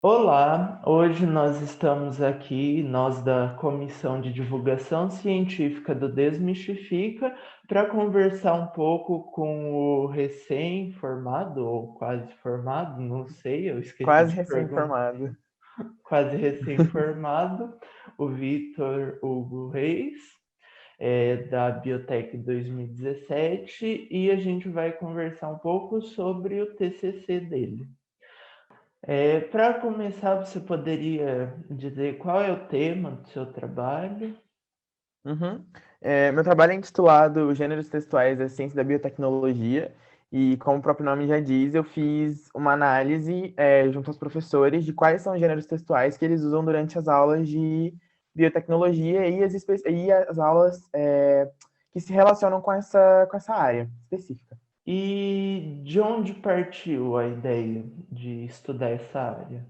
Olá, hoje nós estamos aqui, nós da Comissão de Divulgação Científica do Desmistifica, para conversar um pouco com o recém-formado, ou quase formado, não sei, eu esqueci Quase de perguntar, recém-formado. quase recém-formado, o Vitor Hugo Reis, da Biotech 2017, e a gente vai conversar um pouco sobre o TCC dele. Para começar, você poderia dizer qual é o tema do seu trabalho? Uhum. Meu trabalho é intitulado Gêneros Textuais da Ciência da Biotecnologia, e como o próprio nome já diz, eu fiz uma análise junto aos professores de quais são os gêneros textuais que eles usam durante as aulas de biotecnologia e as aulas que se relacionam com essa área específica. E de onde partiu a ideia de estudar essa área?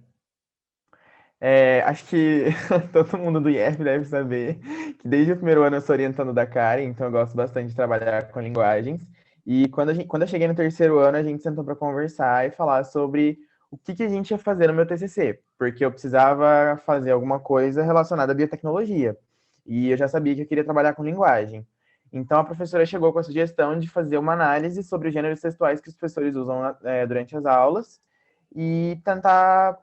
Acho que todo mundo do IF deve saber que desde o primeiro ano eu sou orientando da Karen, então eu gosto bastante de trabalhar com linguagens. E quando eu cheguei no terceiro ano, a gente sentou para conversar e falar sobre que a gente ia fazer no meu TCC, porque eu precisava fazer alguma coisa relacionada à biotecnologia. E eu já sabia que eu queria trabalhar com linguagem. Então a professora chegou com a sugestão de fazer uma análise sobre os gêneros textuais que os professores usam durante as aulas e tentar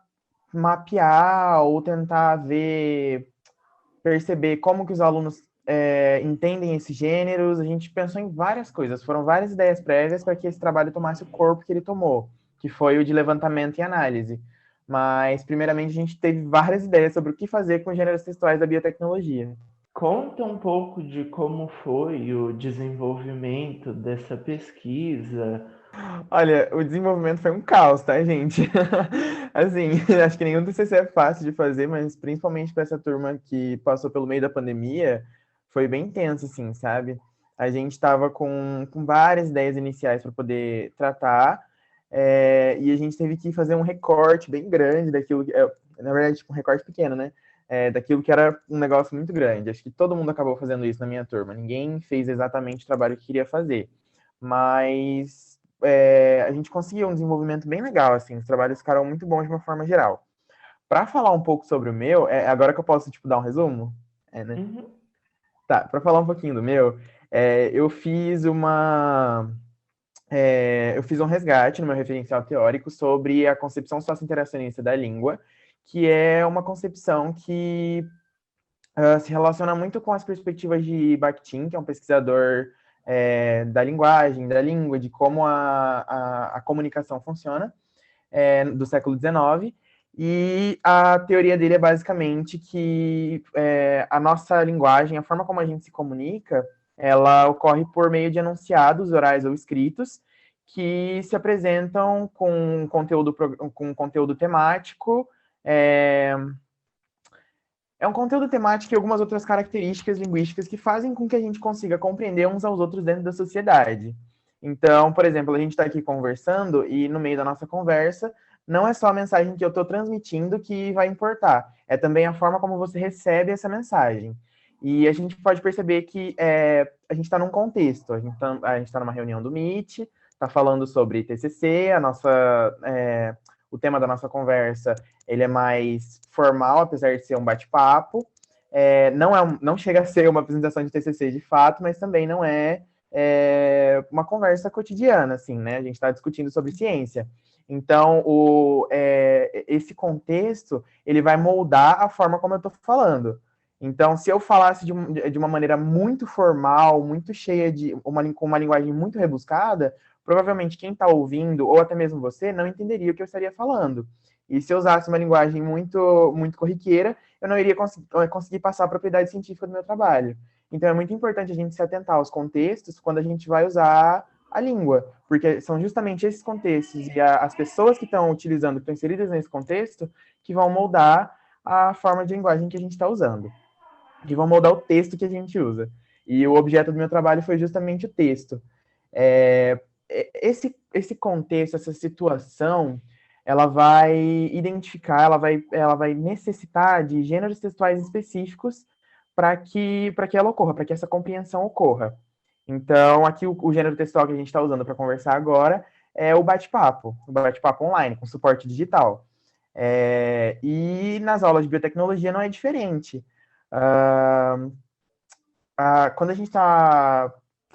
mapear ou tentar perceber como que os alunos entendem esses gêneros. A gente pensou em várias coisas, foram várias ideias prévias para que esse trabalho tomasse o corpo que ele tomou, que foi o de levantamento e análise. Mas, primeiramente, a gente teve várias ideias sobre o que fazer com os gêneros textuais da biotecnologia. Conta um pouco de como foi o desenvolvimento dessa pesquisa. Olha, o desenvolvimento foi um caos, tá, gente? Assim, acho que nenhum TCC é fácil de fazer, mas principalmente para essa turma que passou pelo meio da pandemia, foi bem tenso, assim, sabe? A gente estava com várias ideias iniciais para poder tratar, e a gente teve que fazer um recorte bem grande daquilo, na verdade, tipo, um recorte pequeno, né? Daquilo que era um negócio muito grande. Acho que todo mundo acabou fazendo isso na minha turma. Ninguém fez exatamente o trabalho que queria fazer. Mas a gente conseguiu um desenvolvimento bem legal, assim, os trabalhos ficaram muito bons de uma forma geral. Para falar um pouco sobre o meu, agora que eu posso, tipo, dar um resumo? Né? Uhum. Tá, para falar um pouquinho do meu, eu fiz eu fiz um resgate no meu referencial teórico sobre a concepção socio-interacionista da língua, que é uma concepção que se relaciona muito com as perspectivas de Bakhtin, que é um pesquisador da linguagem, da língua, de como a comunicação funciona, do século XIX. E a teoria dele é basicamente que a nossa linguagem, a forma como a gente se comunica, ela ocorre por meio de enunciados orais ou escritos que se apresentam com conteúdo temático, é, é um conteúdo temático e algumas outras características linguísticas que fazem com que a gente consiga compreender uns aos outros dentro da sociedade. Então, por exemplo, a gente está aqui conversando e no meio da nossa conversa, não é só a mensagem que eu estou transmitindo que vai importar, é também a forma como você recebe essa mensagem. E a gente pode perceber que a gente está num contexto, a gente tá numa reunião do Meet, está falando sobre TCC, o tema da nossa conversa ele é mais formal, apesar de ser um bate-papo. Não chega a ser uma apresentação de TCC de fato, mas também não uma conversa cotidiana, assim, né? A gente está discutindo sobre ciência. Então, esse contexto, ele vai moldar a forma como eu estou falando. Então, se eu falasse de uma maneira muito formal, muito cheia com uma linguagem muito rebuscada, provavelmente quem está ouvindo, ou até mesmo você, não entenderia o que eu estaria falando. E se eu usasse uma linguagem muito corriqueira, eu não iria conseguir passar a propriedade científica do meu trabalho. Então é muito importante a gente se atentar aos contextos quando a gente vai usar a língua, porque são justamente esses contextos e as pessoas que estão utilizando, que estão inseridas nesse contexto, que vão moldar a forma de linguagem que a gente está usando, que vão moldar o texto que a gente usa. E o objeto do meu trabalho foi justamente o texto. É, esse contexto, essa situação, ela vai identificar, ela vai necessitar de gêneros textuais específicos para que ela ocorra, para que essa compreensão ocorra. Então, aqui o gênero textual que a gente está usando para conversar agora é o bate-papo online, com suporte digital. E nas aulas de biotecnologia não é diferente. Quando a gente tá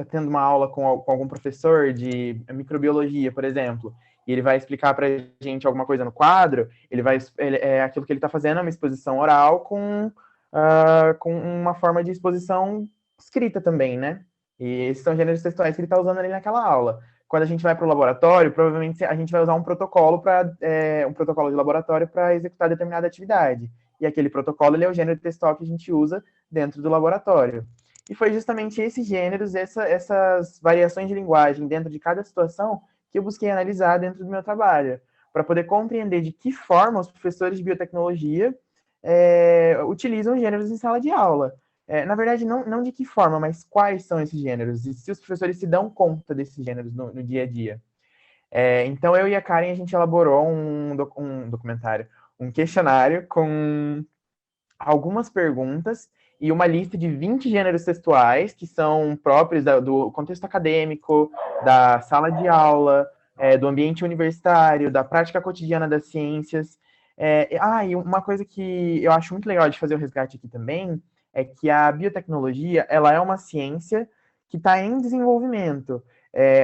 tendo uma aula com algum professor de microbiologia, por exemplo, e ele vai explicar para a gente alguma coisa no quadro, aquilo que ele está fazendo é uma exposição oral com uma forma de exposição escrita também, né? E esses são gêneros textuais que ele está usando ali naquela aula. Quando a gente vai para o laboratório, provavelmente a gente vai usar um protocolo um protocolo de laboratório para executar determinada atividade. E aquele protocolo ele é o gênero textual que a gente usa dentro do laboratório. E foi justamente esses gêneros, essas variações de linguagem dentro de cada situação que eu busquei analisar dentro do meu trabalho, para poder compreender de que forma os professores de biotecnologia utilizam gêneros em sala de aula. Na verdade, não de que forma, mas quais são esses gêneros, e se os professores se dão conta desses gêneros no dia a dia. Então, eu e a Karen, a gente elaborou um documentário, um questionário com algumas perguntas e uma lista de 20 gêneros textuais que são próprios do contexto acadêmico, da sala de aula, do ambiente universitário, da prática cotidiana das ciências. E uma coisa que eu acho muito legal de fazer o resgate aqui também é que a biotecnologia ela é uma ciência que está em desenvolvimento.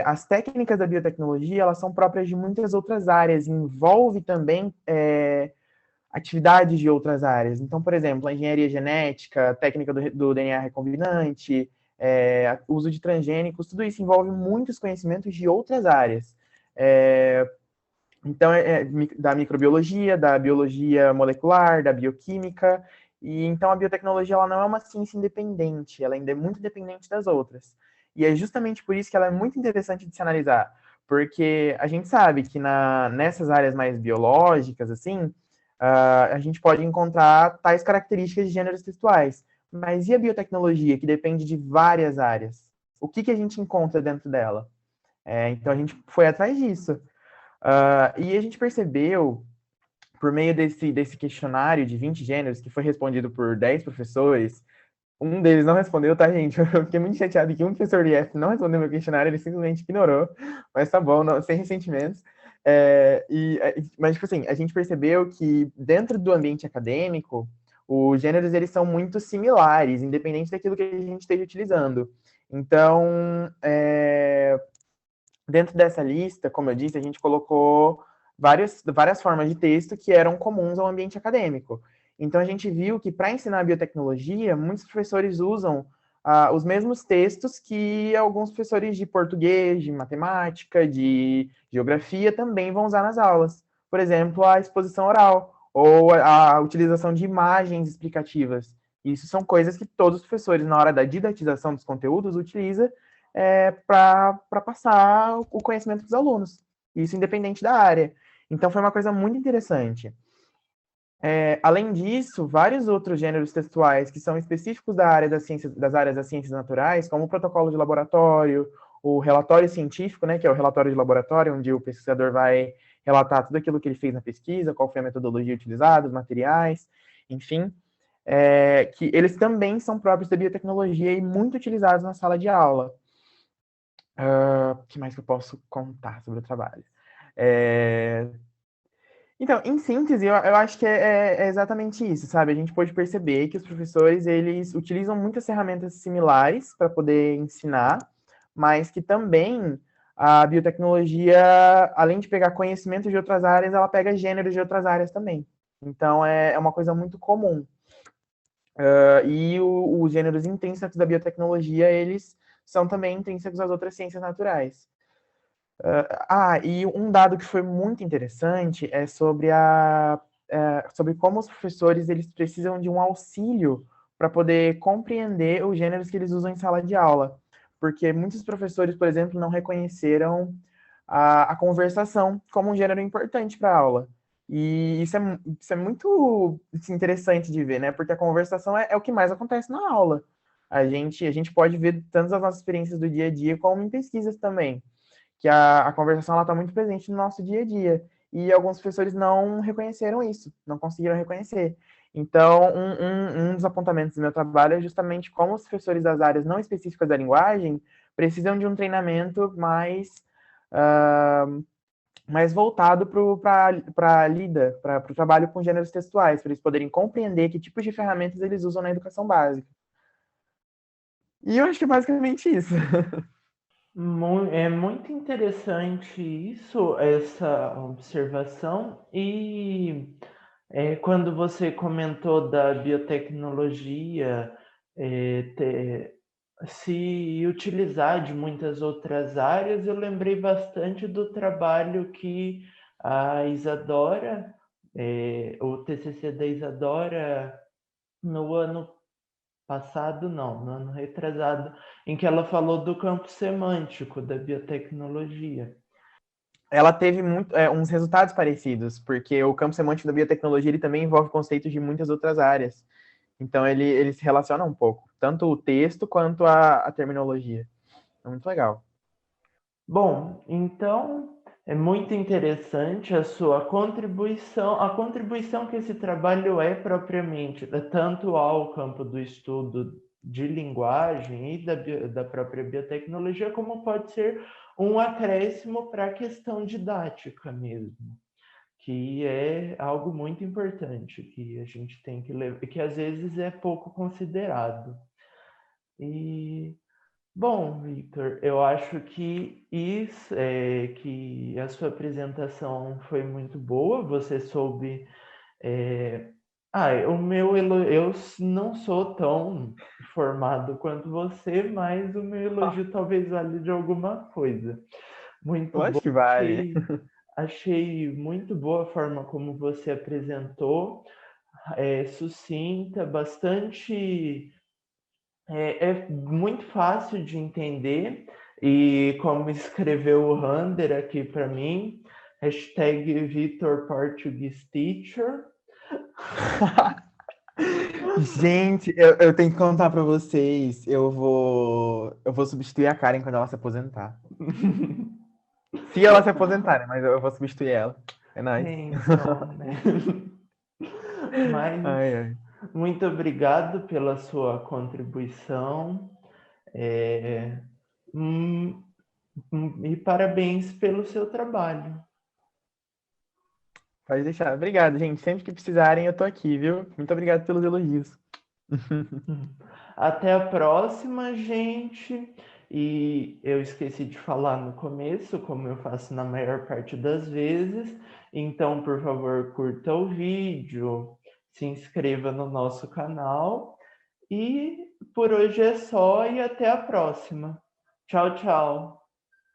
As técnicas da biotecnologia elas são próprias de muitas outras áreas, envolve também atividades de outras áreas. Então, por exemplo, a engenharia genética, a técnica do DNA recombinante, uso de transgênicos, tudo isso envolve muitos conhecimentos de outras áreas. Então, da microbiologia, da biologia molecular, da bioquímica, e então a biotecnologia ela não é uma ciência independente, ela ainda é muito dependente das outras. E é justamente por isso que ela é muito interessante de se analisar, porque a gente sabe que nessas áreas mais biológicas, assim, a gente pode encontrar tais características de gêneros textuais. Mas e a biotecnologia, que depende de várias áreas? O que a gente encontra dentro dela? Então a gente foi atrás disso. E a gente percebeu, por meio desse questionário de 20 gêneros, que foi respondido por 10 professores, um deles não respondeu, tá, gente? Eu fiquei muito chateado que um professor de IF não respondeu meu questionário, ele simplesmente ignorou, mas tá bom, não, sem ressentimentos. Mas, tipo assim, a gente percebeu que dentro do ambiente acadêmico, os gêneros, eles são muito similares, independente daquilo que a gente esteja utilizando. Então, dentro dessa lista, como eu disse, a gente colocou várias formas de texto que eram comuns ao ambiente acadêmico. Então, a gente viu que para ensinar biotecnologia, muitos professores usam os mesmos textos que alguns professores de português, de matemática, de geografia também vão usar nas aulas. Por exemplo, a exposição oral ou a utilização de imagens explicativas. Isso são coisas que todos os professores, na hora da didatização dos conteúdos, utilizam para passar o conhecimento para os alunos. Isso independente da área. Então, foi uma coisa muito interessante. Além disso, vários outros gêneros textuais que são específicos das áreas das ciências naturais, como o protocolo de laboratório, o relatório científico, né, que é o relatório de laboratório, onde o pesquisador vai relatar tudo aquilo que ele fez na pesquisa, qual foi a metodologia utilizada, os materiais, enfim, que eles também são próprios da biotecnologia e muito utilizados na sala de aula. O que mais que eu posso contar sobre o trabalho? Então, em síntese, eu acho que é exatamente isso, sabe? A gente pode perceber que os professores, eles utilizam muitas ferramentas similares para poder ensinar, mas que também a biotecnologia, além de pegar conhecimento de outras áreas, ela pega gêneros de outras áreas também. Então, é uma coisa muito comum. E os gêneros intrínsecos da biotecnologia, eles são também intrínsecos às outras ciências naturais. E um dado que foi muito interessante é sobre como os professores eles precisam de um auxílio para poder compreender os gêneros que eles usam em sala de aula. Porque muitos professores, por exemplo, não reconheceram a conversação como um gênero importante para a aula. E isso é muito interessante de ver, né? Porque a conversação é o que mais acontece na aula. A gente pode ver tanto as nossas experiências do dia a dia como em pesquisas também que a conversação está muito presente no nosso dia a dia. E alguns professores não reconheceram isso, não conseguiram reconhecer. Então, um dos apontamentos do meu trabalho é justamente como os professores das áreas não específicas da linguagem precisam de um treinamento mais mas voltado para a lida, para o trabalho com gêneros textuais, para eles poderem compreender que tipos de ferramentas eles usam na educação básica. E eu acho que é basicamente isso. É muito interessante isso, essa observação. E quando você comentou da biotecnologia, se utilizar de muitas outras áreas, eu lembrei bastante do trabalho que a Isadora, o TCC da Isadora, no ano passado, não, no ano retrasado, em que ela falou do campo semântico da biotecnologia. Ela teve uns resultados parecidos, porque o campo semântico da biotecnologia ele também envolve conceitos de muitas outras áreas. Então ele se relaciona um pouco, tanto o texto quanto a terminologia. É muito legal. Bom, então é muito interessante a sua contribuição, a contribuição que esse trabalho é propriamente, tanto ao campo do estudo de linguagem e da própria biotecnologia, como pode ser um acréscimo para a questão didática mesmo, que é algo muito importante, que a gente tem que levar, que às vezes é pouco considerado. E bom, Victor, eu acho que que a sua apresentação foi muito boa. Você soube. Eu não sou tão formado quanto você, mas o meu elogio talvez valha de alguma coisa. Muito Eu bom. acho que vale. Achei muito boa a forma como você apresentou, sucinta, bastante é muito fácil de entender e como escreveu o Rander aqui para mim, hashtag Vitor Portuguese Teacher. Gente, eu tenho que contar para vocês. Eu vou substituir a Karen quando ela se aposentar. Se ela se aposentar, né? Mas eu vou substituir ela. É nóis. Então, né? Mas Ai, ai. muito obrigado pela sua contribuição. É, hum, e parabéns pelo seu trabalho. Pode deixar. Obrigado, gente. Sempre que precisarem, eu tô aqui, viu? Muito obrigado pelos elogios. Até a próxima, gente. E eu esqueci de falar no começo, como eu faço na maior parte das vezes. Então, por favor, curta o vídeo, se inscreva no nosso canal. E por hoje é só e até a próxima. Tchau, tchau.